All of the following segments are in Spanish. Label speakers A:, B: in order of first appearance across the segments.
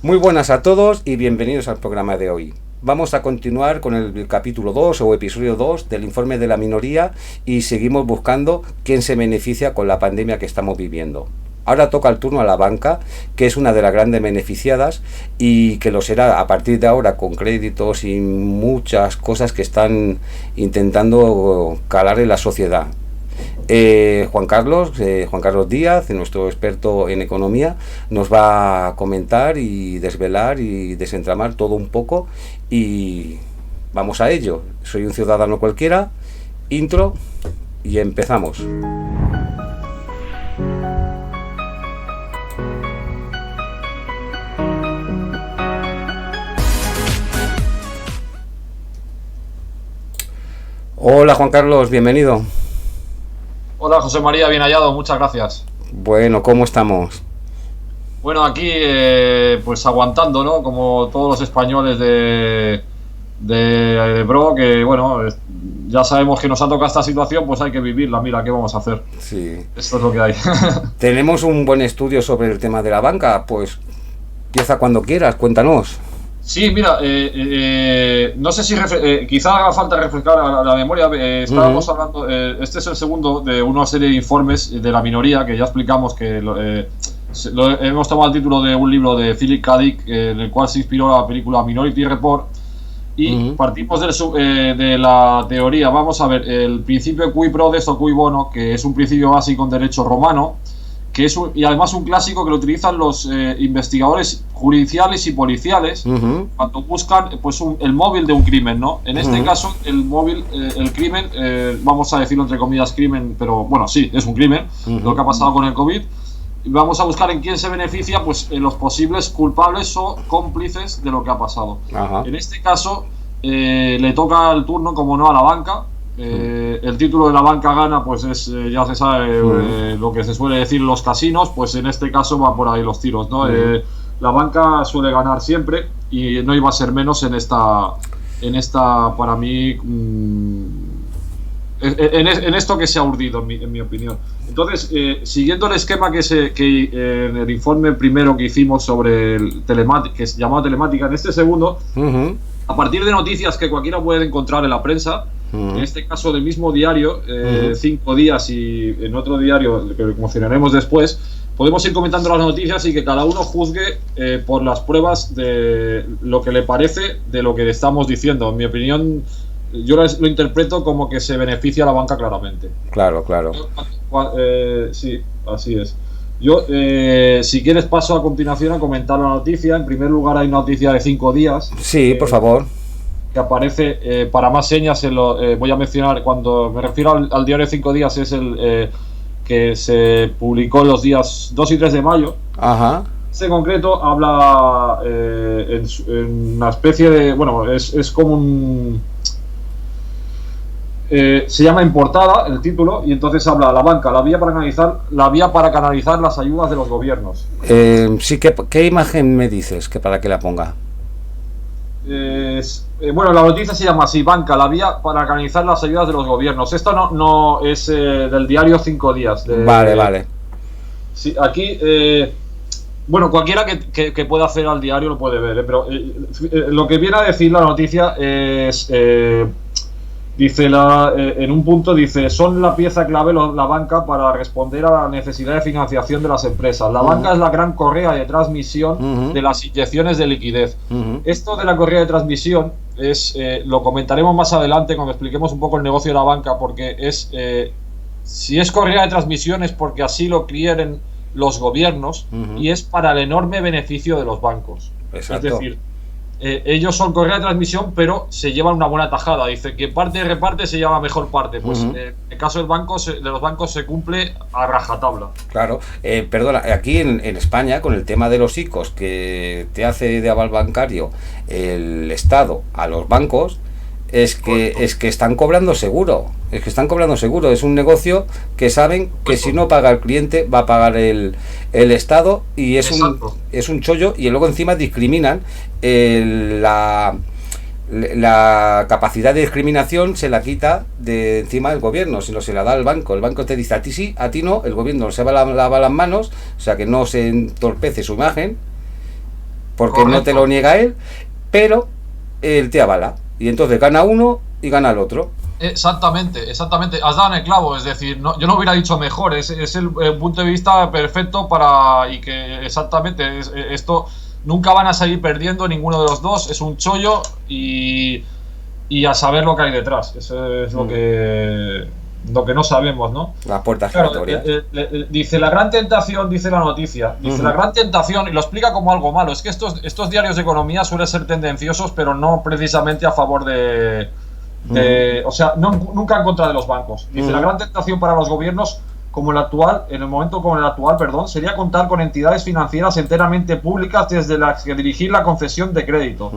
A: Muy buenas a todos y bienvenidos al programa de hoy. Vamos a continuar con el capítulo 2 o episodio 2 del informe de la minoría y seguimos buscando quién se beneficia con la pandemia que estamos viviendo. Ahora toca el turno a la banca, que es una de las grandes beneficiadas y que lo será a partir de ahora con créditos y muchas cosas que están intentando calar en la sociedad. Juan Carlos Díaz, nuestro experto en economía, nos va a comentar y desvelar y desentramar todo un poco y vamos a ello. Soy un ciudadano cualquiera, intro y empezamos. Hola Juan Carlos, bienvenido.
B: Hola José María, bien hallado, muchas gracias.
A: Bueno, ¿cómo estamos?
B: Bueno, aquí pues aguantando, ¿no? Como todos los españoles de Ebro, que bueno, ya sabemos que nos ha tocado esta situación, pues hay que vivirla, mira, ¿qué vamos a hacer?
A: Sí.
B: Esto es lo que hay.
A: Tenemos un buen estudio sobre el tema de la banca, pues empieza cuando quieras, cuéntanos.
B: Sí, mira, no sé si quizá haga falta refrescar la memoria. Estábamos hablando, este es el segundo de una serie de informes de la minoría que ya explicamos que hemos tomado el título de un libro de Philip K. Dick, en el cual se inspiró la película Minority Report. Y partimos de la teoría. Vamos a ver, el principio cui prodest o cui bono, que es un principio básico en derecho romano, que es y además un clásico que lo utilizan los investigadores judiciales y policiales cuando buscan pues el móvil de un crimen, ¿no? En este caso, el móvil, el crimen, vamos a decirlo entre comillas crimen, pero bueno, sí, es un crimen, lo que ha pasado con el COVID. Vamos a buscar en quién se beneficia, pues en los posibles culpables o cómplices de lo que ha pasado. En este caso, le toca el turno, como no, a la banca. El título de la banca gana, pues es ya se sabe lo que se suele decir en los casinos, pues en este caso va por ahí los tiros, ¿no? La banca suele ganar siempre y no iba a ser menos en esta para mí, en esto que se ha urdido, en mi opinión. Entonces, siguiendo el esquema que en el informe primero que hicimos sobre el telemática, que es llamado telemática, en este segundo, a partir de noticias que cualquiera puede encontrar en la prensa, en este caso del mismo diario, 5 días y en otro diario que mencionaremos después, podemos ir comentando las noticias y que cada uno juzgue por las pruebas de lo que le parece de lo que le estamos diciendo. En mi opinión, yo lo interpreto como que se beneficia a la banca claramente.
A: Claro.
B: Sí, así es. Yo, si quieres, paso a continuación a comentar la noticia. En primer lugar, hay una noticia de 5 días.
A: Sí, por favor.
B: Que aparece, para más señas, voy a mencionar, cuando me refiero al diario de 5 días, es el que se publicó los días 2 y 3 de mayo. Este en concreto habla en una especie de, bueno, es como un... se llama en portada el título y entonces habla la banca, la vía para canalizar las ayudas de los gobiernos.
A: Sí, ¿qué imagen me dices que para que la ponga?
B: Bueno, la noticia se llama así: banca, la vía para canalizar las ayudas de los gobiernos. Esto no es del diario 5 días.
A: Vale.
B: Sí, aquí, bueno, cualquiera que pueda hacer al diario lo puede ver, pero lo que viene a decir la noticia es... dice en un punto dice: son la pieza clave la banca para responder a la necesidad de financiación de las empresas. La banca es la gran correa de transmisión de las inyecciones de liquidez. Esto de la correa de transmisión lo comentaremos más adelante cuando expliquemos un poco el negocio de la banca, porque si es correa de transmisión es porque así lo quieren los gobiernos y es para el enorme beneficio de los bancos.
A: Exacto.
B: Es decir, ellos son correa de transmisión, pero se llevan una buena tajada. Dice que parte reparte se llama mejor parte. Pues en el caso de los bancos se cumple a rajatabla.
A: Claro, perdona, aquí en España, con el tema de los ICOs que te hace de aval bancario el Estado a los bancos, es que están cobrando seguro. Es un negocio que saben que si no paga el cliente va a pagar el Estado y es un chollo, y luego encima discriminan la capacidad de discriminación, se la quita de encima del gobierno, sino se la da al banco. El banco te dice a ti sí, a ti no, el gobierno se lava las manos, o sea que no se entorpece su imagen, porque no te lo niega él, pero él te avala. Y entonces gana uno y gana el otro.
B: Exactamente. Has dado en el clavo. Es decir, yo no hubiera dicho mejor. Es el punto de vista perfecto y que exactamente esto nunca van a salir perdiendo ninguno de los dos. Es un chollo y a saber lo que hay detrás. Eso es lo que no sabemos, ¿no?
A: Las puertas giratorias.
B: Dice la gran tentación, dice la noticia. Dice la gran tentación, y lo explica como algo malo. Es que estos diarios de economía suelen ser tendenciosos, pero no precisamente a favor o sea, nunca en contra de los bancos. Dice la gran tentación para los gobiernos en el momento como el actual, sería contar con entidades financieras enteramente públicas desde las que dirigir la concesión de crédito.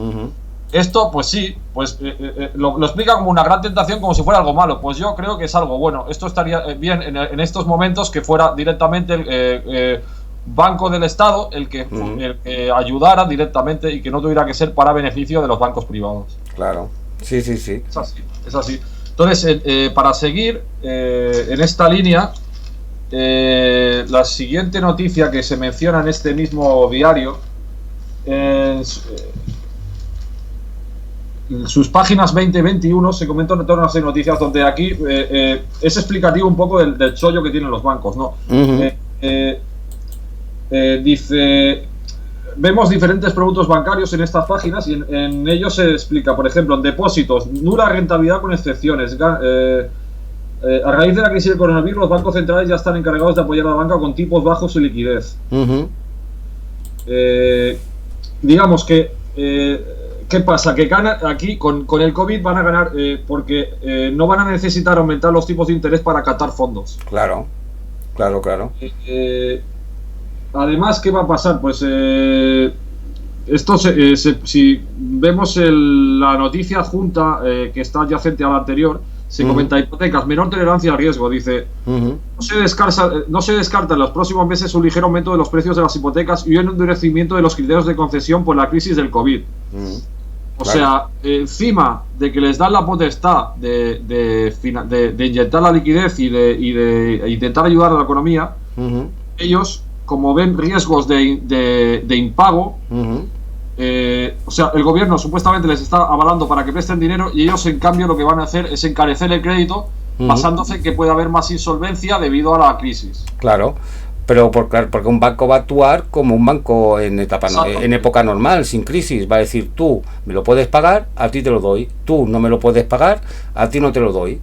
B: Esto, pues sí, lo explica como una gran tentación, como si fuera algo malo. Pues yo creo que es algo bueno. Esto estaría bien en estos momentos que fuera directamente el Banco del Estado el que ayudara directamente y que no tuviera que ser para beneficio de los bancos privados.
A: Claro, sí.
B: Es así. Entonces, para seguir en esta línea, la siguiente noticia que se menciona en este mismo diario es... En sus páginas 20 y 21 se comentan todas una serie de noticias donde aquí es explicativo un poco del chollo que tienen los bancos, ¿no? Dice, vemos diferentes productos bancarios en estas páginas y en ellos se explica, por ejemplo, en depósitos, nula rentabilidad con excepciones. A raíz de la crisis del coronavirus, los bancos centrales ya están encargados de apoyar a la banca con tipos bajos y liquidez. Digamos que... ¿qué pasa? Que aquí con el COVID van a ganar porque no van a necesitar aumentar los tipos de interés para captar fondos.
A: Claro.
B: Además, ¿qué va a pasar? Pues esto si vemos la noticia adjunta que está adyacente a la anterior, se comenta hipotecas, menor tolerancia al riesgo. Dice, no se descarta en los próximos meses un ligero aumento de los precios de las hipotecas y un endurecimiento de los criterios de concesión por la crisis del COVID. O sea, encima de que les dan la potestad de inyectar la liquidez y de intentar ayudar a la economía, ellos, como ven riesgos de impago, o sea, el gobierno supuestamente les está avalando para que presten dinero y ellos en cambio lo que van a hacer es encarecer el crédito basándose en que puede haber más insolvencia debido a la crisis.
A: Claro, pero porque un banco va a actuar como un banco en época normal, sin crisis. Va a decir, tú me lo puedes pagar, a ti te lo doy. Tú no me lo puedes pagar, a ti no te lo doy.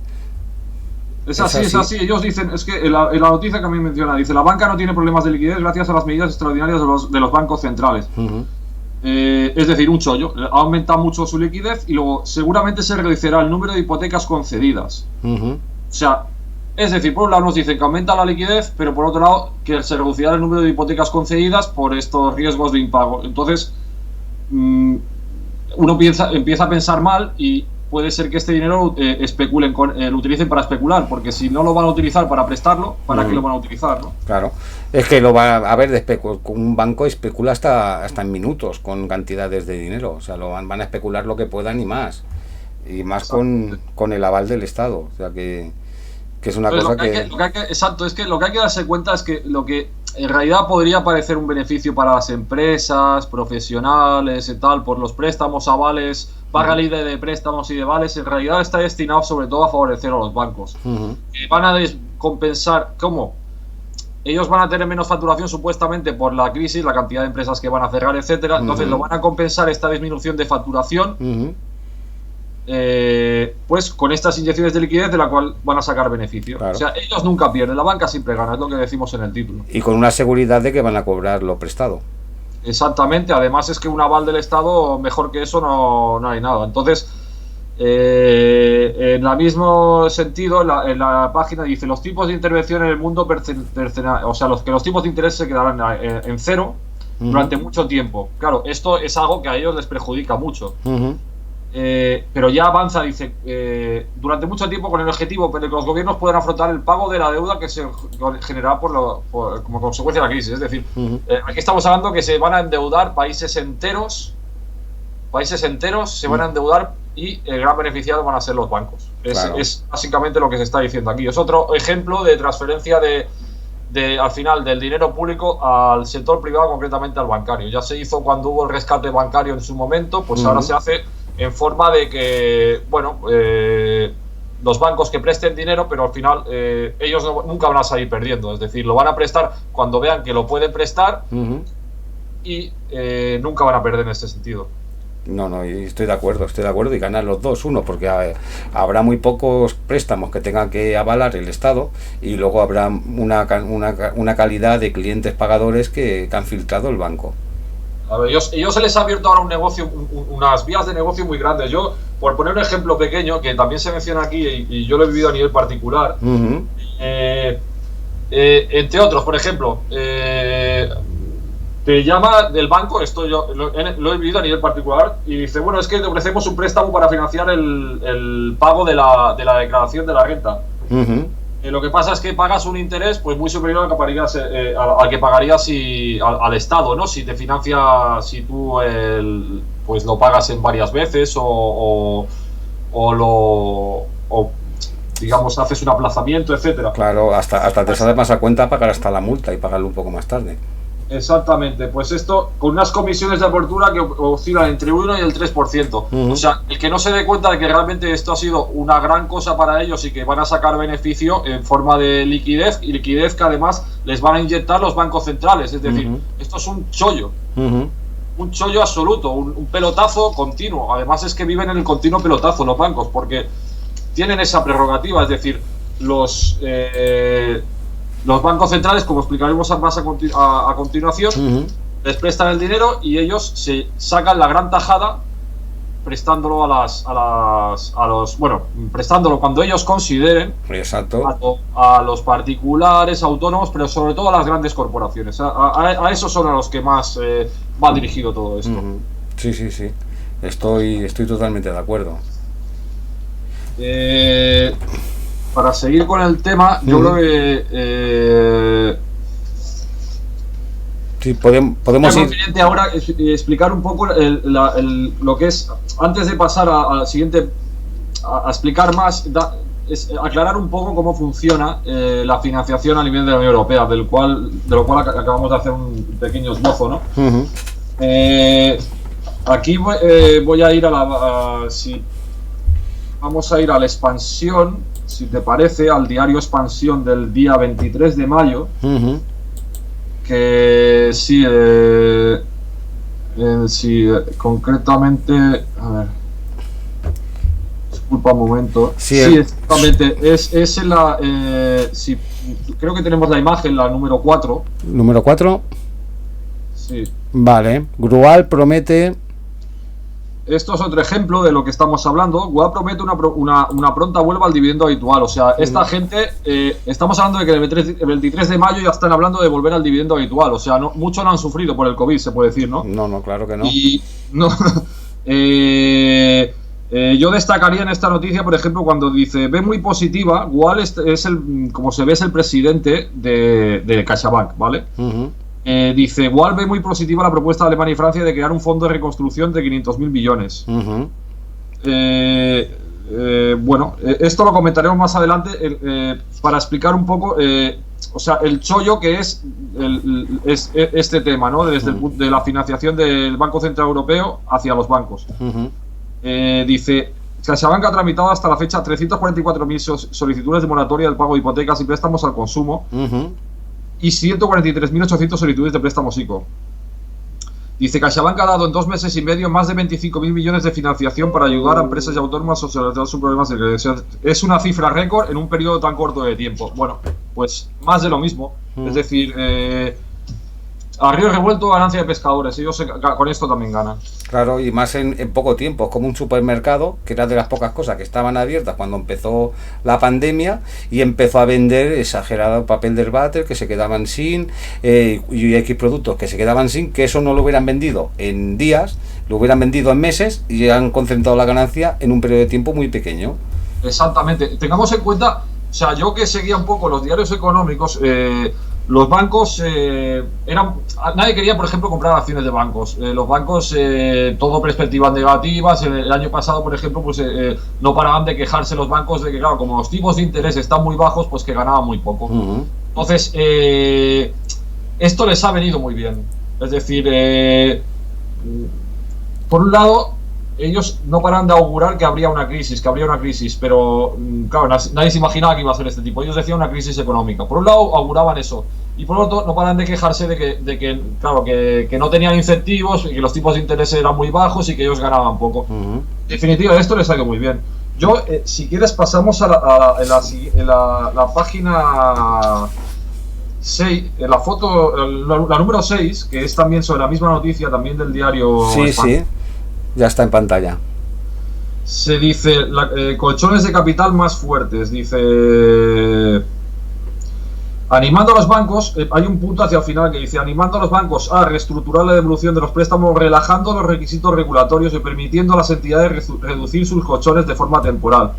B: Es así. Ellos dicen, es que en la noticia que a mí menciona, dice, la banca no tiene problemas de liquidez gracias a las medidas extraordinarias de los bancos centrales. Es decir, un chollo. Ha aumentado mucho su liquidez y luego seguramente se reducirá el número de hipotecas concedidas. O sea, es decir, por un lado nos dicen que aumenta la liquidez, pero por otro lado que se reducirá el número de hipotecas concedidas por estos riesgos de impago. Entonces, uno empieza a pensar mal y puede ser que este dinero lo utilicen para especular, porque si no lo van a utilizar para prestarlo, ¿para qué lo van a utilizar, no?
A: Claro, es que lo va a ver, con un banco especula hasta en minutos con cantidades de dinero, o sea, van a especular lo que puedan y más con el aval del Estado, o sea que es una cosa
B: exacto, es que lo que hay que darse cuenta es que lo que en realidad podría parecer un beneficio para las empresas, profesionales y tal, por los préstamos, avales, paga libre de préstamos y de vales, en realidad está destinado sobre todo a favorecer a los bancos. Van a compensar, ¿cómo? Ellos van a tener menos facturación supuestamente por la crisis, la cantidad de empresas que van a cerrar, etcétera. Entonces lo van a compensar esta disminución de facturación pues con estas inyecciones de liquidez de la cual van a sacar beneficio. Claro. O sea, ellos nunca pierden, la banca siempre gana, es lo que decimos en el título.
A: Y con una seguridad de que van a cobrar lo prestado.
B: Exactamente, además es que un aval del Estado, mejor que eso no hay nada. Entonces, en el mismo sentido, en la página dice, los tipos de intervención en el mundo, o sea, los tipos de interés se quedarán en cero durante mucho tiempo. Claro, esto es algo que a ellos les perjudica mucho. Pero ya avanza, dice, durante mucho tiempo con el objetivo de que los gobiernos puedan afrontar el pago de la deuda que se generará como consecuencia de la crisis. Es decir, aquí estamos hablando que se van a endeudar países enteros se van a endeudar y el gran beneficiado van a ser los bancos. Es básicamente lo que se está diciendo aquí. Es otro ejemplo de transferencia al final del dinero público al sector privado, concretamente al bancario. Ya se hizo cuando hubo el rescate bancario en su momento, pues ahora se hace en forma de que, bueno, los bancos que presten dinero, pero al final ellos nunca van a salir perdiendo. Es decir, lo van a prestar cuando vean que lo pueden prestar y nunca van a perder en ese sentido.
A: No, y estoy de acuerdo y ganan los dos, uno, porque habrá muy pocos préstamos que tengan que avalar el Estado y luego habrá una calidad de clientes pagadores que han filtrado el banco.
B: A ver, ellos se les ha abierto ahora un negocio, unas vías de negocio muy grandes. Yo, por poner un ejemplo pequeño, que también se menciona aquí y yo lo he vivido a nivel particular, entre otros, por ejemplo, te llama del banco, esto yo lo he vivido a nivel particular, y dice, bueno, es que te ofrecemos un préstamo para financiar el pago de la declaración de la renta. Lo que pasa es que pagas un interés pues muy superior al que pagarías al Estado, ¿no? Si te financia, si tú pues lo pagas en varias veces o digamos haces un aplazamiento, etcétera.
A: Claro, hasta te sale más a cuenta pagar hasta la multa y pagarlo un poco más tarde.
B: Exactamente, pues esto con unas comisiones de apertura que oscilan entre 1 y el 3%. O sea, el que no se dé cuenta de que realmente esto ha sido una gran cosa para ellos y que van a sacar beneficio en forma de liquidez, y liquidez que además les van a inyectar los bancos centrales. Es decir, esto es un chollo. Un chollo absoluto, un pelotazo continuo. Además es que viven en el continuo pelotazo los bancos, porque tienen esa prerrogativa, es decir, los bancos centrales, como explicaremos más a continuación, les prestan el dinero y ellos se sacan la gran tajada prestándolo prestándolo cuando ellos consideren.
A: Exacto.
B: A los particulares, autónomos, pero sobre todo a las grandes corporaciones. A esos son a los que más va dirigido todo esto.
A: Sí. Estoy totalmente de acuerdo.
B: Para seguir con el tema, yo creo que
A: sí, podemos ir
B: ahora explicar un poco lo que es, antes de pasar al siguiente, a explicar más, aclarar un poco cómo funciona la financiación a nivel de la Unión Europea, de lo cual acabamos de hacer un pequeño esbozo, ¿no? Aquí voy a ir vamos a ir a la expansión, si te parece, al diario Expansión del día 23 de mayo, que sí, concretamente, a ver, disculpa un momento, sí, exactamente, es en la, sí, creo que tenemos la imagen, la número 4.
A: ¿Número 4?
B: Sí.
A: Vale, Grual promete...
B: Esto es otro ejemplo de lo que estamos hablando. Grual promete una pronta vuelta al dividendo habitual. O sea, esta gente, estamos hablando de que el 23 de mayo ya están hablando de volver al dividendo habitual. O sea, muchos no han sufrido por el COVID, se puede decir, ¿no?
A: No, claro que no.
B: Y no. Yo destacaría en esta noticia, por ejemplo, cuando dice, ve muy positiva, Grual como se ve, es el presidente de CaixaBank, ¿vale? Dice, Grual ve muy positiva la propuesta de Alemania y Francia de crear un fondo de reconstrucción de 500.000 millones. Bueno, esto lo comentaremos más adelante para explicar un poco, o sea, el chollo que es este tema, ¿no? Desde de la financiación del Banco Central Europeo hacia los bancos. Dice, CaixaBank ha tramitado hasta la fecha 344.000 solicitudes de moratoria del pago de hipotecas y préstamos al consumo. Y 143.800 solicitudes de préstamos ICO. Dice, CaixaBank ha dado en 2 meses y medio más de 25.000 millones de financiación para ayudar a empresas y autónomas a solucionar sus problemas de crédito. Es una cifra récord en un periodo tan corto de tiempo. Bueno, pues más de lo mismo. Es decir, a río revuelto, ganancia de pescadores. Ellos con esto también ganan.
A: Claro, y más en poco tiempo. Es como un supermercado, que era de las pocas cosas que estaban abiertas cuando empezó la pandemia, y empezó a vender exagerado papel del váter que se quedaban sin, y X productos que se quedaban sin, que eso no lo hubieran vendido en días, lo hubieran vendido en meses, y han concentrado la ganancia en un periodo de tiempo muy pequeño.
B: Exactamente. Tengamos en cuenta, o sea, yo que seguía un poco los diarios económicos, los bancos nadie quería, por ejemplo, comprar acciones de bancos. Los bancos, todo perspectivas negativas. El año pasado, por ejemplo, pues no paraban de quejarse los bancos de que, claro, como los tipos de interés están muy bajos, pues que ganaban muy poco. Entonces, esto les ha venido muy bien. Es decir, por un lado, ellos no paran de augurar que habría una crisis, pero claro, nadie se imaginaba que iba a ser este tipo. Ellos decían una crisis económica. Por un lado, auguraban eso. Y por otro, no paran de quejarse de que no tenían incentivos y que los tipos de interés eran muy bajos y que ellos ganaban poco. En definitiva, esto les ha ido muy bien. Yo, si quieres, pasamos a la página 6, la foto, la número 6, que es también sobre la misma noticia, también del diario.
A: Sí, sí, ya está en pantalla.
B: Se dice, colchones de capital más fuertes, dice... Animando a los bancos, hay un punto hacia el final que dice: animando a los bancos a reestructurar la devolución de los préstamos, relajando los requisitos regulatorios y permitiendo a las entidades reducir sus colchones de forma temporal.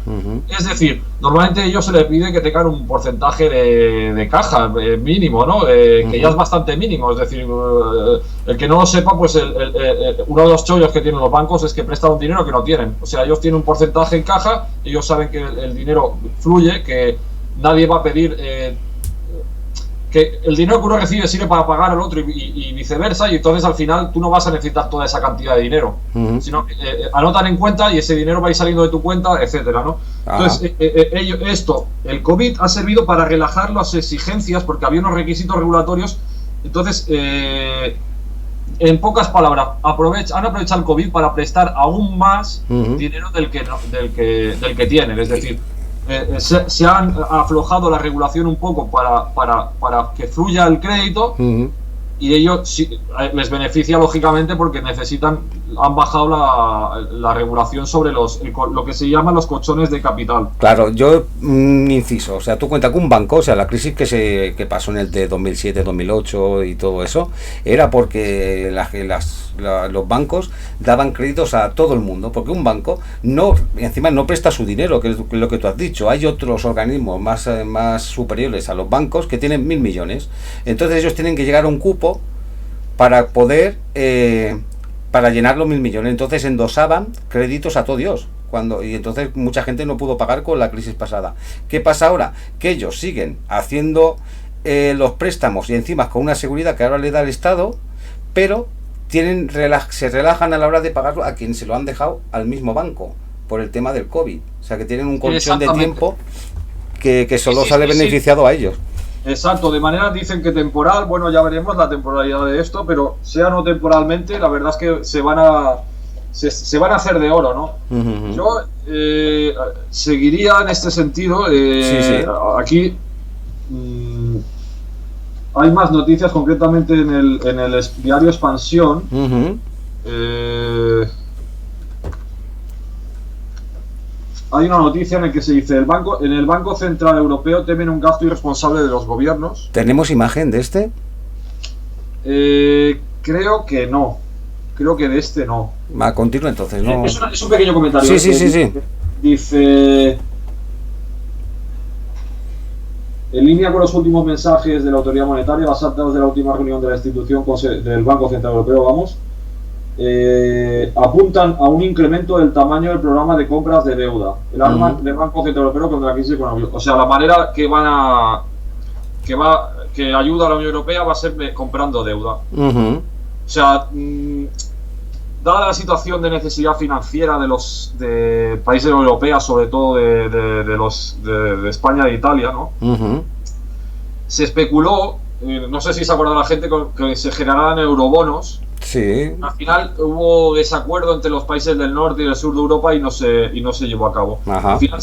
B: Es decir, normalmente a ellos se les pide que tengan un porcentaje de caja mínimo, ¿no? Que ya es bastante mínimo. Es decir, el que no lo sepa, pues uno de los chollos que tienen los bancos es que prestan un dinero que no tienen. O sea, ellos tienen un porcentaje en caja, ellos saben que el dinero fluye, que nadie va a pedir... que el dinero que uno recibe sirve para pagar al otro y viceversa, y entonces al final tú no vas a necesitar toda esa cantidad de dinero, sino anotan en cuenta y ese dinero va a ir saliendo de tu cuenta, etcétera, ¿no? Entonces, el COVID ha servido para relajar las exigencias porque había unos requisitos regulatorios. Entonces, en pocas palabras, han aprovechado el COVID para prestar aún más dinero del que tienen, es decir, se han aflojado la regulación un poco para que fluya el crédito, y ellos les beneficia lógicamente porque han bajado la regulación sobre lo que se llaman los colchones de capital.
A: Claro, yo inciso, o sea, tú cuenta que un banco, o sea, la crisis que pasó en el de 2007, 2008 y todo eso, era porque los bancos daban créditos a todo el mundo, porque un banco encima no presta su dinero, que es lo que tú has dicho. Hay otros organismos más superiores a los bancos que tienen 1.000 millones, entonces ellos tienen que llegar a un cupo para poder para llenar los 1.000 millones, entonces endosaban créditos a todo Dios. Y entonces mucha gente no pudo pagar con la crisis pasada. ¿Qué pasa ahora? Que ellos siguen haciendo los préstamos y encima con una seguridad que ahora le da el Estado, pero se relajan a la hora de pagarlo a quien se lo han dejado al mismo banco por el tema del COVID. O sea, que tienen un colchón de tiempo que solo sale beneficiado a ellos.
B: Exacto, de manera, dicen que temporal, bueno, ya veremos la temporalidad de esto, pero sea no temporalmente, la verdad es que se van a hacer de oro, ¿no? Yo seguiría en este sentido. Aquí hay más noticias, concretamente en el diario Expansión. Hay una noticia en la que se dice: en el Banco Central Europeo temen un gasto irresponsable de los gobiernos.
A: ¿Tenemos imagen de este?
B: Creo que no. Creo que de este no.
A: Continúa entonces, ¿no?
B: Es un pequeño comentario.
A: Sí.
B: Dice: en línea con los últimos mensajes de la autoridad monetaria, basados de la última reunión de la institución del Banco Central Europeo, apuntan a un incremento del tamaño del programa de compras de deuda, el arma del Banco Central Europeo contra la crisis económica. O sea, la manera que ayuda a la Unión Europea va a ser comprando deuda. O sea, dada la situación de necesidad financiera de países europeos, sobre todo de España e Italia, ¿no? Se especuló, no sé si se acuerda la gente, que se generaran eurobonos.
A: Sí.
B: Al final hubo desacuerdo entre los países del norte y del sur de Europa y no se llevó a cabo. Al final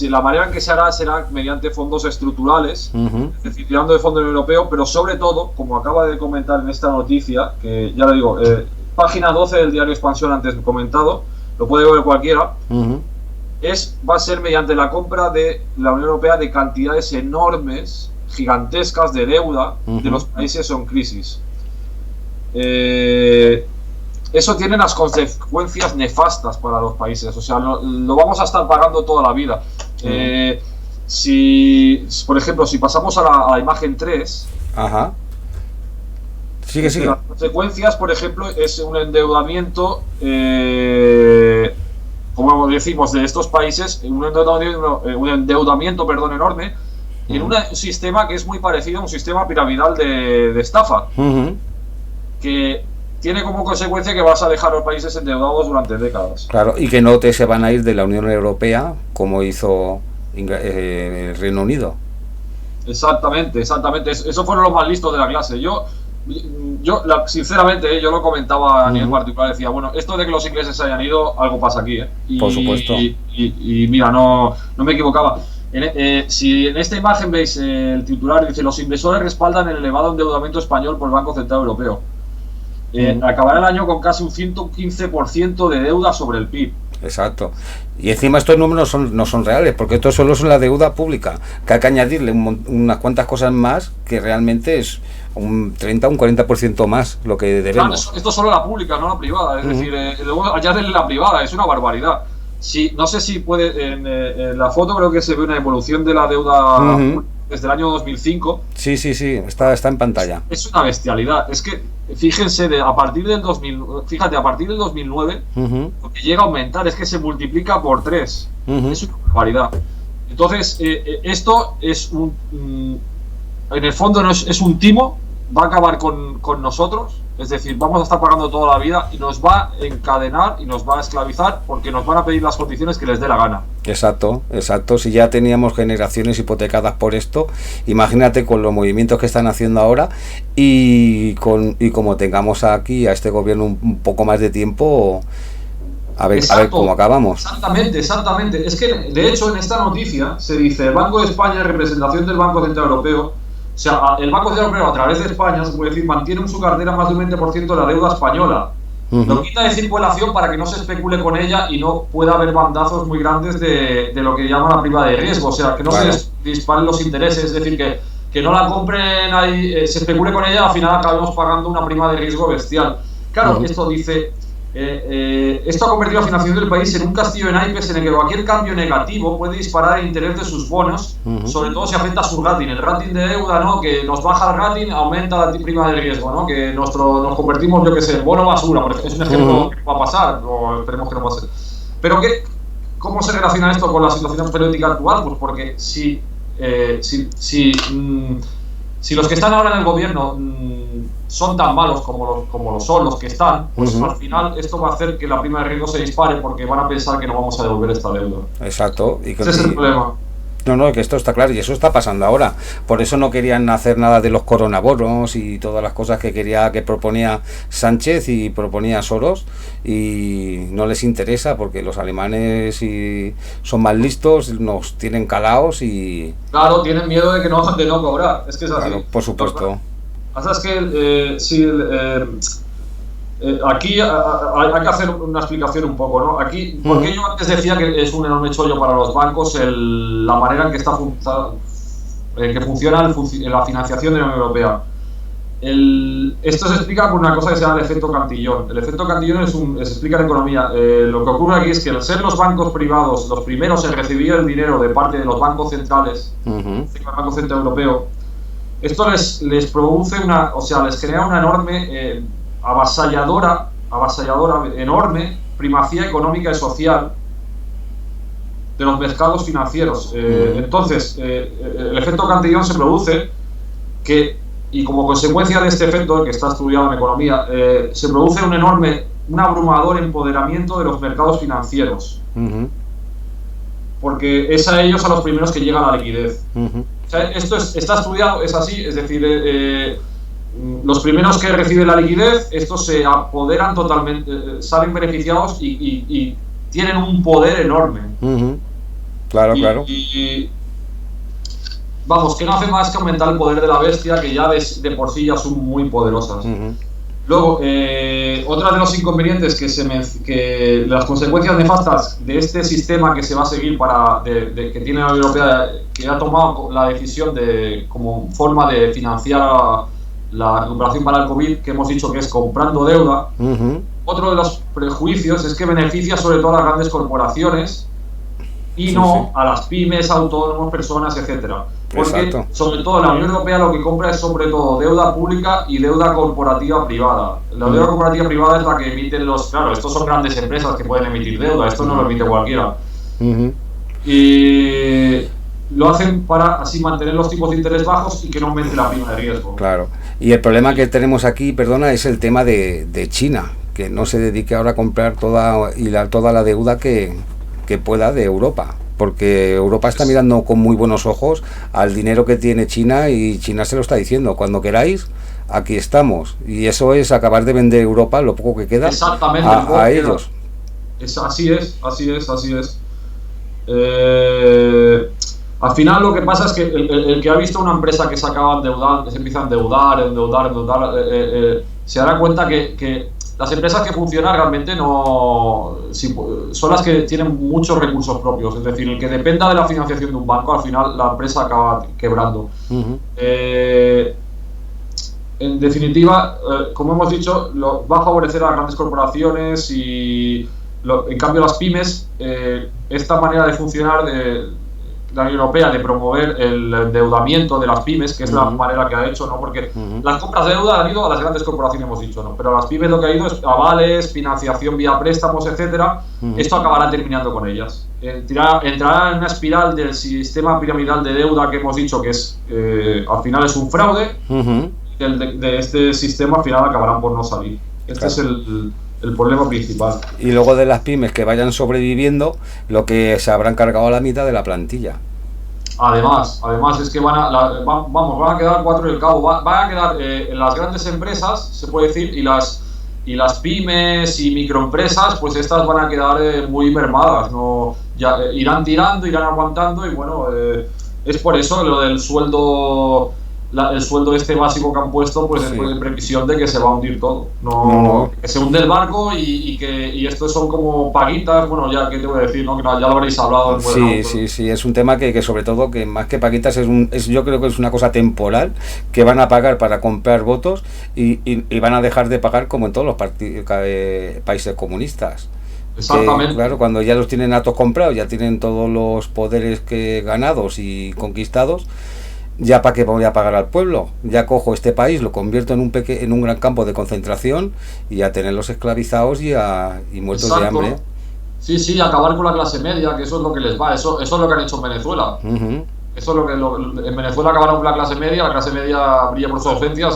B: la manera en que se hará será mediante fondos estructurales, es decir, tirando de fondo europeo, pero sobre todo, como acaba de comentar en esta noticia, que ya le digo, página 12 del diario Expansión antes comentado, lo puede ver cualquiera, va a ser mediante la compra de la Unión Europea de cantidades enormes, gigantescas de deuda de los países en crisis. Eso tiene las consecuencias nefastas para los países. O sea, lo vamos a estar pagando toda la vida. Por ejemplo, si pasamos a la imagen 3,
A: sigue.
B: Las consecuencias, por ejemplo, es un endeudamiento, como decimos, de estos países, un endeudamiento enorme, en un sistema que es muy parecido a un sistema piramidal de estafa, que tiene como consecuencia que vas a dejar a los países endeudados durante décadas.
A: Claro, y que no se van a ir de la Unión Europea como hizo el Reino Unido.
B: Exactamente. Esos fueron los más listos de la clase. Sinceramente, yo lo comentaba a nivel particular, decía, bueno, esto de que los ingleses se hayan ido, algo pasa aquí,
A: Por supuesto.
B: Y mira, no me equivocaba. Si en esta imagen veis el titular, dice, los inversores respaldan el elevado endeudamiento español por el Banco Central Europeo. Acabará el año con casi un 115% de deuda sobre el PIB.
A: Exacto. Y encima estos números no son reales, porque estos solo son la deuda pública, que hay que añadirle unas cuantas cosas más, que realmente es un 30 o un 40% más lo que debemos.
B: Claro, esto es solo la pública, no la privada. Es decir, luego añadirle la privada, es una barbaridad. No sé si puede, en la foto creo que se ve una evolución de la deuda desde el año 2005.
A: Sí, está en pantalla.
B: Es una bestialidad. Es que, fíjense, a partir del 2009, lo que llega a aumentar es que se multiplica por 3. Es una barbaridad. Entonces, esto es en el fondo es un timo, va a acabar con nosotros. Es decir, vamos a estar pagando toda la vida y nos va a encadenar y nos va a esclavizar porque nos van a pedir las condiciones que les dé la gana.
A: Exacto. Si ya teníamos generaciones hipotecadas por esto, imagínate con los movimientos que están haciendo ahora y como tengamos aquí a este gobierno un poco más de tiempo, a ver cómo acabamos.
B: Exactamente. Es que, de hecho, en esta noticia se dice, el Banco de España, en representación del Banco Central Europeo, o sea, el Banco Central Europeo, a través de España, se puede decir, mantiene en su cartera más del 20% de la deuda española. Lo quita de circulación para que no se especule con ella y no pueda haber bandazos muy grandes de lo que llaman la prima de riesgo. O sea, que no se disparen los intereses, es decir, que no la compren ahí, se especule con ella, al final acabemos pagando una prima de riesgo bestial. Claro, esto dice... esto ha convertido la financiación del país en un castillo de naipes en el que cualquier cambio negativo puede disparar el interés de sus bonos, sobre todo si afecta a su rating. El rating de deuda, ¿no? Que nos baja el rating, aumenta la prima de riesgo, ¿no? Que nos convertimos, yo que sé, en bono basura, por ejemplo. Es un ejemplo que va a pasar, o esperemos que no pase. Pero ¿cómo se relaciona esto con la situación política actual? Pues porque si los que están ahora en el gobierno son tan malos como lo son los que están, pues al final esto va a hacer que la prima de riesgo se dispare porque van a pensar que no vamos a devolver esta deuda.
A: Exacto.
B: Ese es el problema.
A: No, que esto está claro y eso está pasando ahora. Por eso no querían hacer nada de los coronabonos y todas las cosas que proponía Sánchez y proponía Soros, y no les interesa porque los alemanes son más listos, nos tienen calaos y... Claro,
B: tienen miedo de no cobrar. Es que es así.
A: Claro, por supuesto.
B: Es que aquí hay que hacer una explicación un poco, ¿no? Aquí, porque yo antes decía que es un enorme chollo para los bancos la manera en que funciona la financiación de la Unión Europea. Esto se explica por una cosa que se llama el efecto Cantillón. El efecto Cantillón se explica en economía. Lo que ocurre aquí es que al ser los bancos privados los primeros en recibir el dinero de parte de los bancos centrales, el Banco Central Europeo, esto les produce les genera una enorme, avasalladora, enorme primacía económica y social de los mercados financieros. Entonces, el efecto Cantillón se produce y como consecuencia de este efecto, que está estudiado en economía, se produce un abrumador empoderamiento de los mercados financieros. Porque es a ellos a los primeros que llega la liquidez. O sea, esto está estudiado, es así, es decir, los primeros que reciben la liquidez, estos se apoderan totalmente, salen beneficiados y tienen un poder enorme.
A: Claro.
B: Vamos, que no hace más que aumentar el poder de la bestia, que ya de por sí ya son muy poderosas. Luego, otra de los inconvenientes que las consecuencias nefastas de este sistema que se va a seguir que tiene la Unión Europea, que ha tomado la decisión como forma de financiar la recuperación para el COVID, que hemos dicho que es comprando deuda. Otro de los prejuicios es que beneficia sobre todo a las grandes corporaciones y a las pymes, autónomos, personas, etcétera. Porque sobre todo la Unión Europea lo que compra es sobre todo deuda pública y deuda corporativa privada. La deuda corporativa privada es la que emiten estos son grandes empresas que pueden emitir deuda, esto no lo emite cualquiera. Y lo hacen para así mantener los tipos de interés bajos y que no aumente la prima de riesgo.
A: Claro. Y el problema que tenemos aquí, perdona, es el tema de China, que no se dedique ahora a comprar toda la deuda que pueda de Europa. Porque Europa está mirando con muy buenos ojos al dinero que tiene China, y China se lo está diciendo: cuando queráis, aquí estamos. Y eso es acabar de vender Europa, lo poco que queda, a ellos.
B: Así es. Al final lo que pasa es que el que ha visto una empresa que se acaba endeudando, que se empieza a endeudar, se dará cuenta que las empresas que funcionan realmente son las que tienen muchos recursos propios. Es decir, el que dependa de la financiación de un banco, al final la empresa acaba quebrando. En definitiva, como hemos dicho, va a favorecer a las grandes corporaciones y en cambio las pymes, esta manera de funcionar de la Unión Europea de promover el endeudamiento de las pymes, que es la manera que ha hecho, ¿no? Porque las compras de deuda han ido a las grandes corporaciones, hemos dicho, ¿no? Pero a las pymes lo que ha ido es avales, financiación vía préstamos, etcétera. Esto acabará terminando con ellas. Entrará en una espiral del sistema piramidal de deuda que hemos dicho que es al final es un fraude. De este sistema al final acabarán por no salir. Este es el problema principal.
A: Y luego de las pymes que vayan sobreviviendo, lo que se habrán cargado a la mitad de la plantilla.
B: Además es que van a quedar cuatro en el cabo. Van a quedar las grandes empresas, se puede decir, y las pymes y microempresas, pues estas van a quedar muy mermadas, ¿no? Irán tirando, irán aguantando, y bueno, es por eso lo del sueldo. El sueldo este básico que han puesto, pues es en previsión de que se va a hundir todo. Que se hunde el barco y esto son como paguitas. Bueno, ya que te voy a decir, ¿no? Que ya lo habréis hablado.
A: Sí, es un tema que sobre todo, que más que paguitas yo creo que es una cosa temporal, que van a pagar para comprar votos y van a dejar de pagar como en todos los países comunistas.
B: Exactamente.
A: Claro, cuando ya los tienen a todos comprados, ya tienen todos los poderes ganados y conquistados, ya para qué voy a pagar al pueblo, ya cojo este país, lo convierto en un gran campo de concentración y a tenerlos esclavizados y muertos de hambre.
B: Sí, acabar con la clase media, que eso es lo que les va, eso es lo que han hecho en Venezuela. Eso es en Venezuela acabaron con la clase media brilla por su ausencia,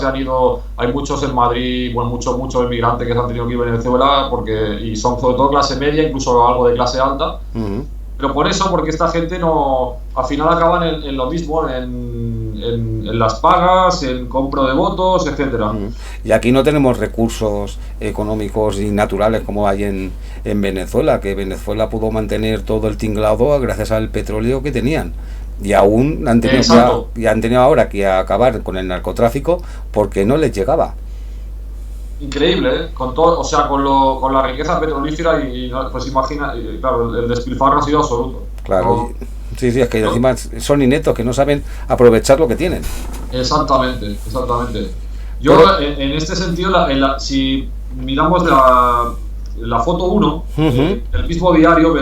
B: hay muchos en Madrid, bueno, muchos inmigrantes que se han tenido que ir a Venezuela y son sobre todo clase media, incluso algo de clase alta. Pero porque esta gente al final acaban en lo mismo, en las pagas, en compra de votos, etcétera.
A: Y aquí no tenemos recursos económicos y naturales como hay en Venezuela, que Venezuela pudo mantener todo el tinglado gracias al petróleo que tenían. Y aún han tenido ahora que acabar con el narcotráfico porque no les llegaba.
B: Increíble, ¿eh? Con todo, o sea, con la riqueza petrolífera pues imagina, claro, el despilfarro ha sido absoluto.
A: Claro, ¿no? Sí, es que encima son ineptos, que no saben aprovechar lo que tienen.
B: Exactamente. Yo, en este sentido, si miramos la foto 1, el mismo diario,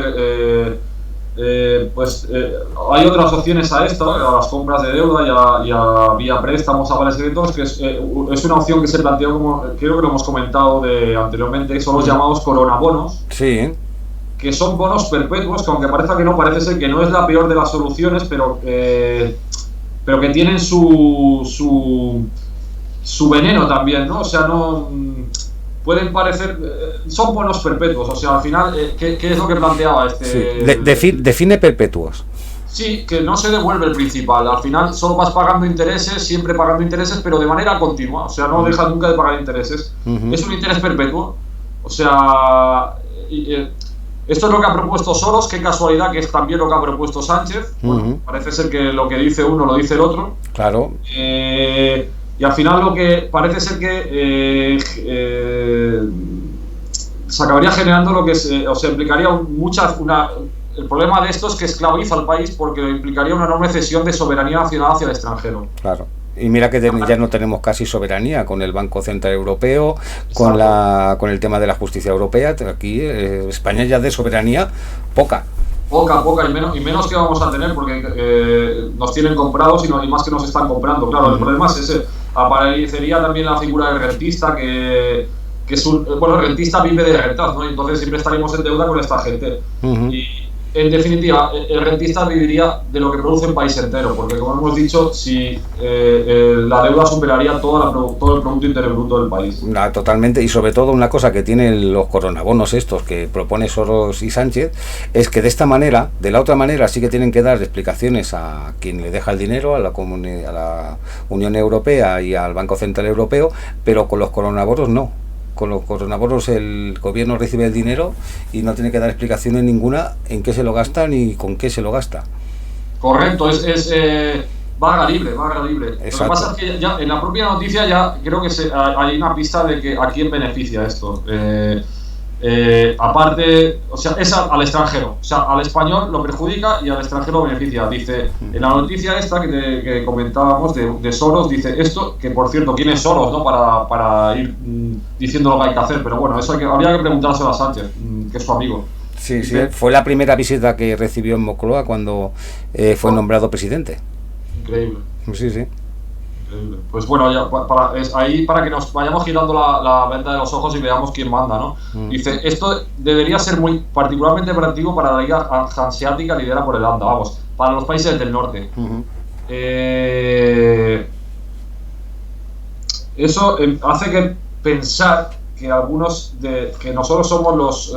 B: hay otras opciones a esto, a las compras de deuda y a vía préstamos, avales secretos, que es una opción que se planteó, como creo que lo hemos comentado anteriormente, son los llamados coronabonos.
A: Sí.
B: Que son bonos perpetuos, que aunque parezca que no, parece ser que no es la peor de las soluciones, pero que tienen su veneno también, ¿no? O sea, no pueden parecer, son bonos perpetuos, o sea, al final, ¿qué es lo que planteaba
A: define perpetuos.
B: Sí, que no se devuelve el principal, al final solo vas pagando intereses, siempre pagando intereses, pero de manera continua, o sea, no dejas nunca de pagar intereses. Es un interés perpetuo, o sea, esto es lo que ha propuesto Soros, qué casualidad que es también lo que ha propuesto Sánchez. Bueno, parece ser que lo que dice uno lo dice el otro.
A: Claro.
B: Y al final lo que parece ser que se acabaría generando lo que implicaría el problema de esto es que esclaviza al país, porque implicaría una enorme cesión de soberanía nacional hacia el extranjero.
A: Claro. Y mira que ya no tenemos casi soberanía con el Banco Central Europeo, con el tema de la justicia europea. Aquí España ya de soberanía poca,
B: y menos que vamos a tener, porque nos tienen comprados y más que nos están comprando. Claro, el problema es ese. Aparecería también la figura del rentista, que es el rentista vive de rentas, ¿no? Entonces siempre estaríamos en deuda con esta gente. En definitiva, el rentista viviría de lo que produce el país entero, porque como hemos dicho, si la deuda superaría todo el Producto Interior Bruto del país.
A: Totalmente, y sobre todo una cosa que tienen los coronabonos estos que propone Soros y Sánchez, es que de esta manera, de la otra manera sí que tienen que dar explicaciones a quien le deja el dinero, a la Unión Europea y al Banco Central Europeo, pero con los coronabonos no. Con los coronabonos el gobierno recibe el dinero y no tiene que dar explicaciones ninguna en qué se lo gasta ni con qué se lo gasta.
B: Correcto, es vaga libre. Exacto. Lo que pasa es que ya en la propia noticia ya creo que hay una pista de que a quién beneficia esto. Aparte, o sea, es al extranjero, o sea, al español lo perjudica y al extranjero lo beneficia. Dice, en la noticia esta que comentábamos de Soros, dice esto, que por cierto, ¿quién es Soros, no? Para ir diciendo lo que hay que hacer, pero bueno, eso habría que preguntárselo a Sánchez, que es su amigo.
A: Sí, fue la primera visita que recibió en Moncloa cuando fue nombrado presidente.
B: Increíble.
A: Sí.
B: Increíble. Pues bueno, ya ahí para que nos vayamos girando la venda de los ojos y veamos quién manda, ¿no? Dice, esto debería ser particularmente operativo para la Liga Hanseática liderada por el ANDA, vamos, para los países del norte. Eso hace que pensar que algunos que nosotros somos los...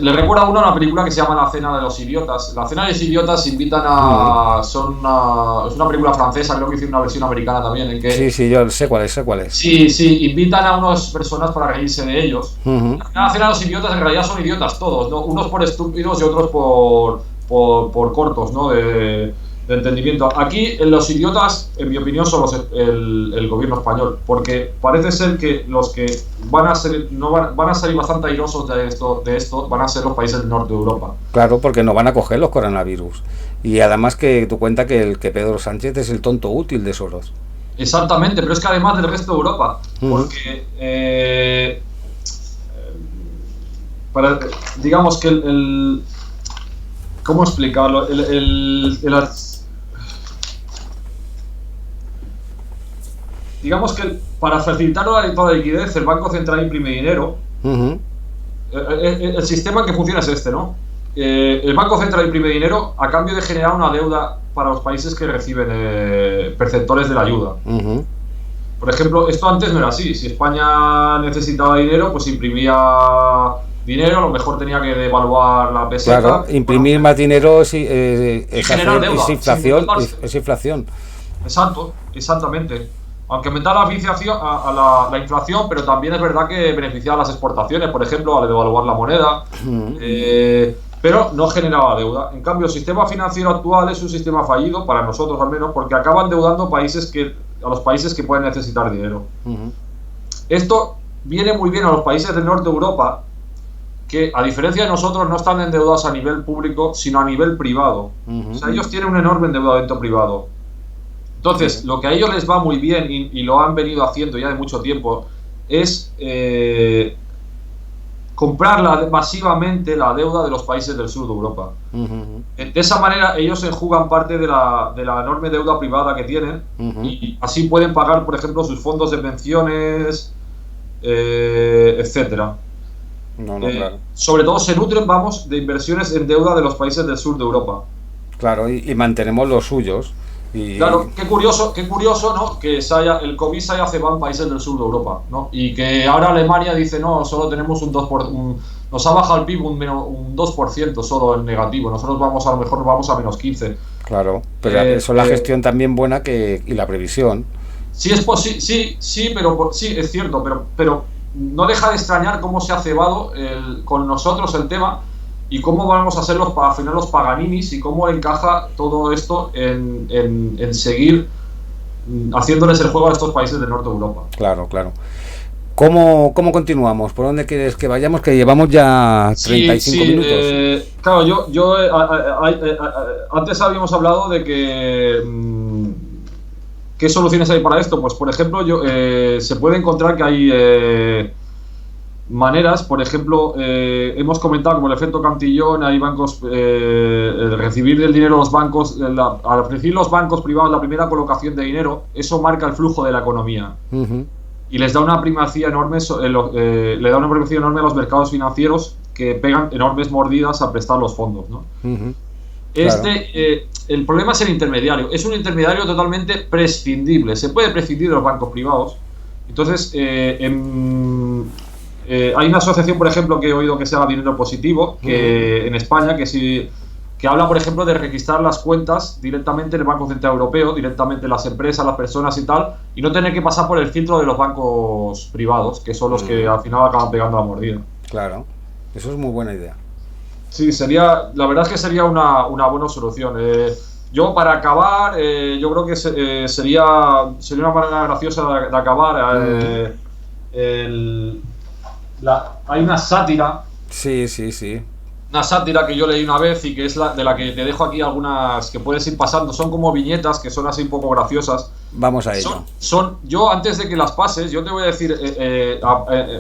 B: le recuerda a uno una película que se llama La Cena de los Idiotas. La Cena de los Idiotas invitan a... es una película francesa, creo que hice una versión americana también. En que,
A: sí, yo sé cuál es.
B: Sí, invitan a unas personas para reírse de ellos. La Cena de los Idiotas en realidad son idiotas todos, ¿no? Unos por estúpidos y otros por cortos, ¿no? De entendimiento. Aquí los idiotas, en mi opinión, son el gobierno español, porque parece ser que los que van a salir bastante airosos de esto van a ser los países del norte de Europa.
A: Claro, porque no van a coger los coronavirus. Y además que tú cuenta que Pedro Sánchez es el tonto útil de Soros.
B: Exactamente, pero es que además del resto de Europa, porque digamos que ¿cómo explicarlo? Digamos que para facilitar la liquidez, el Banco Central imprime dinero. El sistema que funciona es este, ¿no? El Banco Central imprime dinero a cambio de generar una deuda para los países que reciben perceptores de la ayuda. Por ejemplo, esto antes no era así. Si España necesitaba dinero, pues imprimía dinero, a lo mejor tenía que devaluar la peseta.
A: Claro, imprimir más dinero es inflación.
B: Exacto, exactamente. Aunque aumentaba la inflación, pero también es verdad que beneficiaba las exportaciones, por ejemplo, al devaluar la moneda, pero no generaba deuda. En cambio, el sistema financiero actual es un sistema fallido, para nosotros al menos, porque acaban deudando a los países que pueden necesitar dinero. Esto viene muy bien a los países del norte de Europa, que a diferencia de nosotros no están endeudados a nivel público, sino a nivel privado. O sea, ellos tienen un enorme endeudamiento privado. Entonces, lo que a ellos les va muy bien, y lo han venido haciendo ya de mucho tiempo, es comprar masivamente la deuda de los países del sur de Europa. De esa manera, ellos se enjugan parte de la enorme deuda privada que tienen, y así pueden pagar, por ejemplo, sus fondos de pensiones, etcétera.
A: Claro.
B: Sobre todo se nutren, de inversiones en deuda de los países del sur de Europa.
A: Claro, y mantenemos los suyos.
B: Claro, qué curioso, ¿no? Que el COVID se haya cebado en países del sur de Europa, ¿no? Y que ahora Alemania dice, no, solo tenemos nos ha bajado el PIB un 2% solo en negativo. Nosotros a lo mejor vamos a menos 15.
A: Claro, pero eso es la gestión también buena y la previsión.
B: Sí, es posible, sí, pero sí, es cierto, pero no deja de extrañar cómo se ha cebado con nosotros el tema. Y cómo vamos a ser al final los Paganinis y cómo encaja todo esto en seguir haciéndoles el juego a estos países del norte de Europa.
A: Claro. ¿Cómo continuamos? ¿Por dónde quieres que vayamos? Que llevamos ya 35 minutos.
B: Claro, yo antes habíamos hablado de que ¿qué soluciones hay para esto? Pues por ejemplo, se puede encontrar que hay maneras, por ejemplo, hemos comentado como el efecto Cantillón, hay bancos, el recibir el dinero de los bancos, al recibir los bancos privados la primera colocación de dinero, eso marca el flujo de la economía y les da una primacía enorme, a los mercados financieros que pegan enormes mordidas al prestar los fondos, ¿no?
A: Claro.
B: El problema es el intermediario. Es un intermediario totalmente prescindible. Se puede prescindir de los bancos privados. Entonces, hay una asociación, por ejemplo, que he oído que se llama Dinero Positivo, que en España, que habla, por ejemplo, de registrar las cuentas directamente en el Banco Central Europeo, directamente en las empresas, las personas y tal, y no tener que pasar por el filtro de los bancos privados, que son los que al final acaban pegando la mordida.
A: Claro, eso es muy buena idea.
B: Sí, la verdad es que sería una buena solución. Yo, para acabar, yo creo que sería una manera graciosa de acabar. Hay una sátira.
A: Sí.
B: Una sátira que yo leí una vez y que es de la que te dejo aquí algunas que puedes ir pasando. Son como viñetas que son así un poco graciosas.
A: Vamos a ello.
B: Yo, antes de que las pases, yo te voy a decir,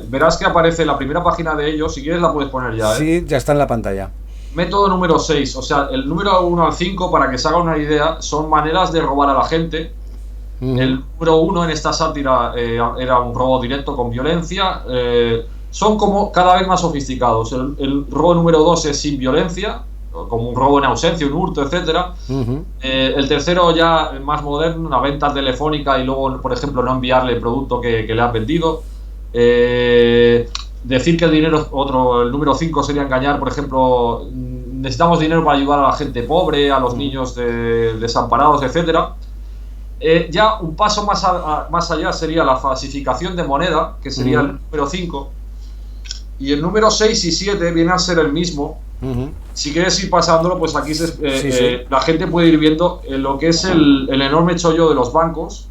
B: verás que aparece la primera página de ellos. Si quieres la puedes poner ya.
A: Sí, ya está en la pantalla.
B: Método número 6, o sea, el número 1 al 5, para que se haga una idea, son maneras de robar a la gente. El número 1 en esta sátira era un robo directo con violencia. Son como cada vez más sofisticados. El robo número 2 es sin violencia, como un robo en ausencia, un hurto, etcétera. El tercero, ya más moderno, una venta telefónica y luego, por ejemplo, no enviarle el producto que le han vendido. Decir que el dinero, el número 5 sería engañar, por ejemplo, necesitamos dinero para ayudar a la gente pobre, a los niños desamparados, etcétera. Ya un paso más allá sería la falsificación de moneda, que sería el número 5. Y el número 6 y 7 viene a ser el mismo. Si quieres ir pasándolo, pues aquí la gente puede ir viendo lo que es el enorme chollo de los bancos.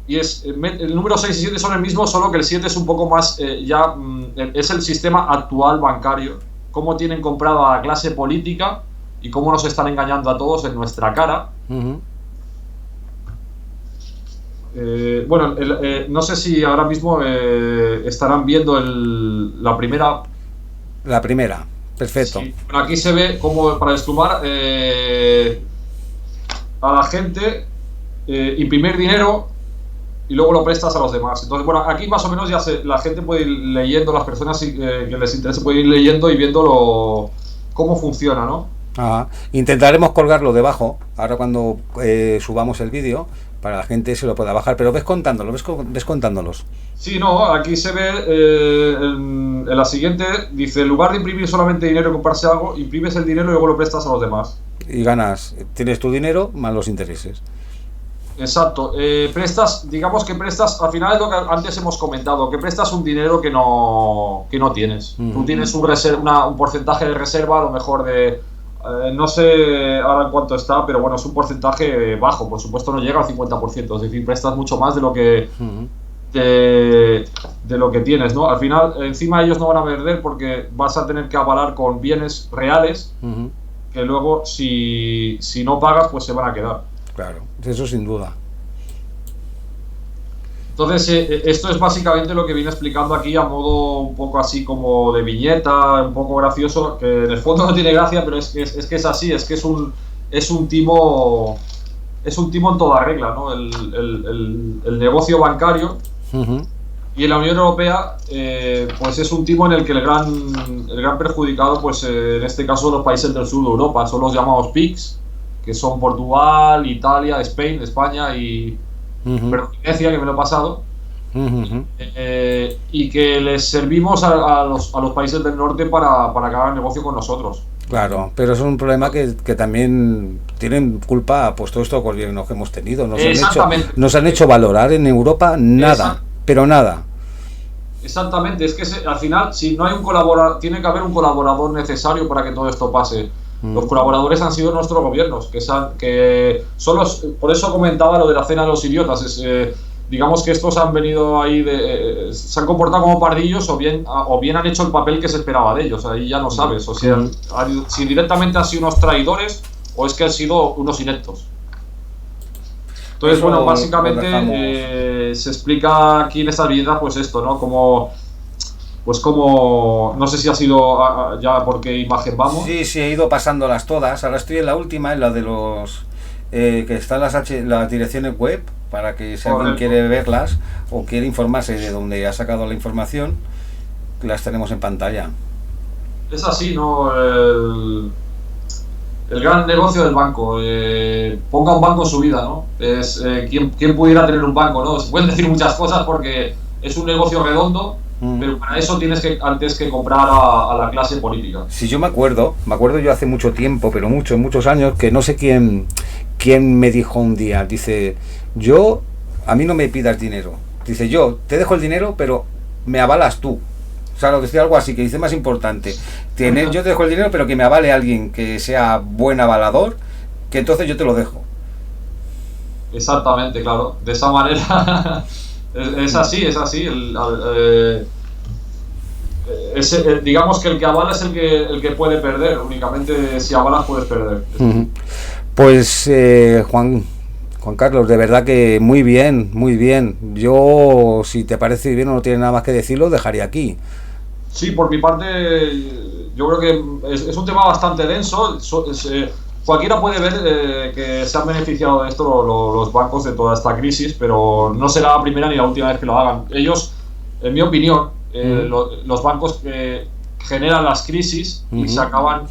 B: Y el número 6 y 7 son el mismo, solo que el 7 es un poco más, es el sistema actual bancario. Cómo tienen comprado a la clase política y cómo nos están engañando a todos en nuestra cara. Bueno, no sé si ahora mismo estarán viendo la primera.
A: La primera, perfecto.
B: Sí. Bueno, aquí se ve como para desplumar a la gente, imprimir dinero y luego lo prestas a los demás. Entonces, bueno, aquí más o menos ya la gente puede ir leyendo, las personas que les interese pueden ir leyendo y viendo cómo funciona, ¿no?
A: Ajá. Intentaremos colgarlo debajo, ahora cuando subamos el vídeo, para la gente se lo pueda bajar, pero ves contándolos.
B: Sí, no, aquí se ve en la siguiente, dice, en lugar de imprimir solamente dinero y comprarse algo, imprimes el dinero y luego lo prestas a los demás.
A: Y tienes tu dinero más los intereses.
B: Exacto, digamos que prestas, al final es lo que antes hemos comentado, que prestas un dinero que no tienes. Tú tienes un porcentaje de reserva, a lo mejor no sé ahora en cuánto está, pero bueno, es un porcentaje bajo, por supuesto no llega al 50%, es decir, prestas mucho más de lo que de lo que tienes, ¿no? Al final, encima ellos no van a perder porque vas a tener que avalar con bienes reales que luego, si no pagas, pues se van a quedar.
A: Claro, eso sin duda.
B: Entonces, esto es básicamente lo que viene explicando aquí a modo un poco así como de viñeta, un poco gracioso, que en el fondo no tiene gracia, pero es que es así, es que es un timo en toda regla, ¿no? El negocio bancario. Y en la Unión Europea, pues es un timo en el que el gran perjudicado, pues en este caso los países del sur de Europa, son los llamados PIGS, que son Portugal, Italia, España y Grecia, que me lo he pasado, y que les servimos a los países del norte para que hagan negocio con nosotros.
A: Claro, pero es un problema que también tienen culpa, pues todos estos gobiernos que hemos tenido. Nos han hecho valorar en Europa nada, pero nada.
B: Exactamente, es que al final, si no hay un colaborador, tiene que haber un colaborador necesario para que todo esto pase. Los colaboradores han sido nuestros gobiernos, que son por eso comentaba lo de la cena de los idiotas. Digamos que estos han venido ahí, se han comportado como pardillos o bien han hecho el papel que se esperaba de ellos. Ahí ya no sabes, o sea, si directamente han sido unos traidores o es que han sido unos ineptos. Entonces, eso, bueno, básicamente se explica aquí en esta viñeta, pues esto, ¿no? Como no sé si ha sido ya por qué imagen vamos.
A: Sí, he ido pasándolas todas. Ahora estoy en la última, en la de los que están las direcciones web, para que si alguien quiere verlas o quiere informarse de dónde ha sacado la información, las tenemos en pantalla.
B: es así, ¿no? El gran negocio del banco. Ponga un banco en su vida, ¿no? ¿Quién pudiera tener un banco, ¿no? Se pueden decir muchas cosas porque es un negocio redondo, pero para eso tienes que antes que comprar a la clase política.
A: Sí, yo me acuerdo yo hace mucho tiempo, pero muchos años, que no sé quién me dijo un día, dice, a mí no me pidas dinero. Dice, yo te dejo el dinero, pero me avalas tú. O sea, lo que decía algo así, que dice más importante. Yo te dejo el dinero, pero que me avale alguien que sea buen avalador, que entonces yo te lo dejo.
B: Exactamente, claro. De esa manera es así. Digamos que el que avala es el que puede perder. Únicamente si avalas puedes perder.
A: Pues Juan Carlos, de verdad que muy bien. Yo, si te parece bien o no tienes nada más que decirlo, dejaría aquí.
B: Sí, por mi parte, yo creo que es un tema bastante denso. Cualquiera puede ver que se han beneficiado de esto los bancos de toda esta crisis, pero no será la primera ni la última vez que lo hagan. Ellos, en mi opinión, los bancos generan las crisis y se acaban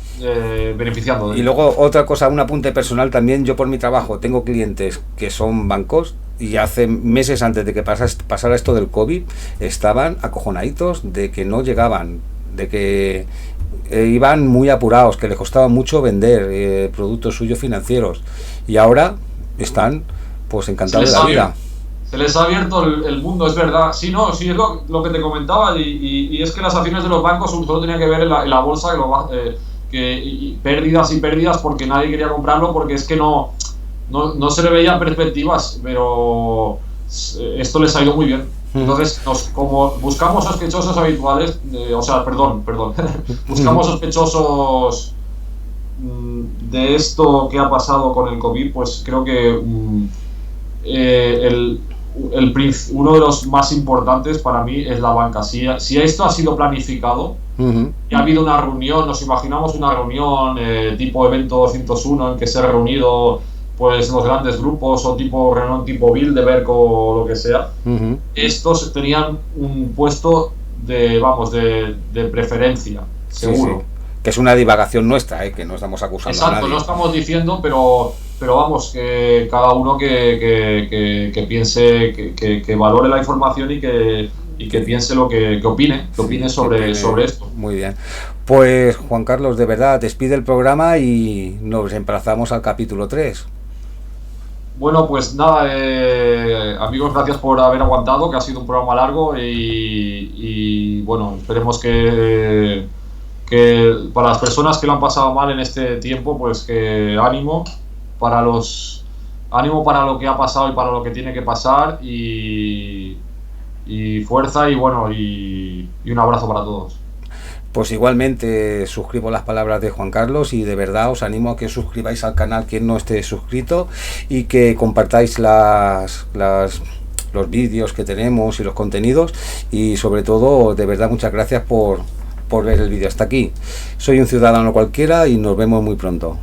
B: beneficiando de ello.
A: Y luego otra cosa, un apunte personal también. Yo por mi trabajo tengo clientes que son bancos y hace meses antes de que pasara esto del COVID estaban acojonaditos de que no llegaban, de que iban muy apurados, que les costaba mucho vender productos suyos financieros, y ahora están pues encantados de la vida.
B: Se les ha abierto el mundo, es verdad. Sí, no, sí, es lo que te comentaba, y es que las acciones de los bancos solo tenía que ver en la bolsa, pérdidas porque nadie quería comprarlo, porque es que no se le veían perspectivas, pero esto les ha ido muy bien. Entonces, como buscamos sospechosos habituales, buscamos sospechosos de esto que ha pasado con el COVID, pues creo que uno de los más importantes para mí es la banca. Si esto ha sido planificado, y ha habido una reunión, nos imaginamos una reunión tipo evento 201 en que se han reunido pues los grandes grupos, o reunión tipo Bilderberg o lo que sea, estos tenían un puesto de preferencia, seguro.
A: Sí. Que es una divagación nuestra, que no estamos acusando.
B: Exacto,
A: a nadie.
B: No estamos diciendo, pero vamos, que cada uno que piense, que valore la información y que piense que opine sobre esto.
A: Muy bien. Pues Juan Carlos, de verdad, despide el programa y nos emplazamos al capítulo 3.
B: Bueno, pues nada, amigos, gracias por haber aguantado, que ha sido un programa largo, y bueno, esperemos que para las personas que lo han pasado mal en este tiempo, pues que ánimo para lo que ha pasado y para lo que tiene que pasar, y fuerza, y bueno, y un abrazo para todos.
A: Pues igualmente suscribo las palabras de Juan Carlos, y de verdad os animo a que suscribáis al canal quien no esté suscrito, y que compartáis los vídeos que tenemos y los contenidos, y sobre todo, de verdad, muchas gracias por ver el vídeo hasta aquí. Soy un ciudadano cualquiera y nos vemos muy pronto.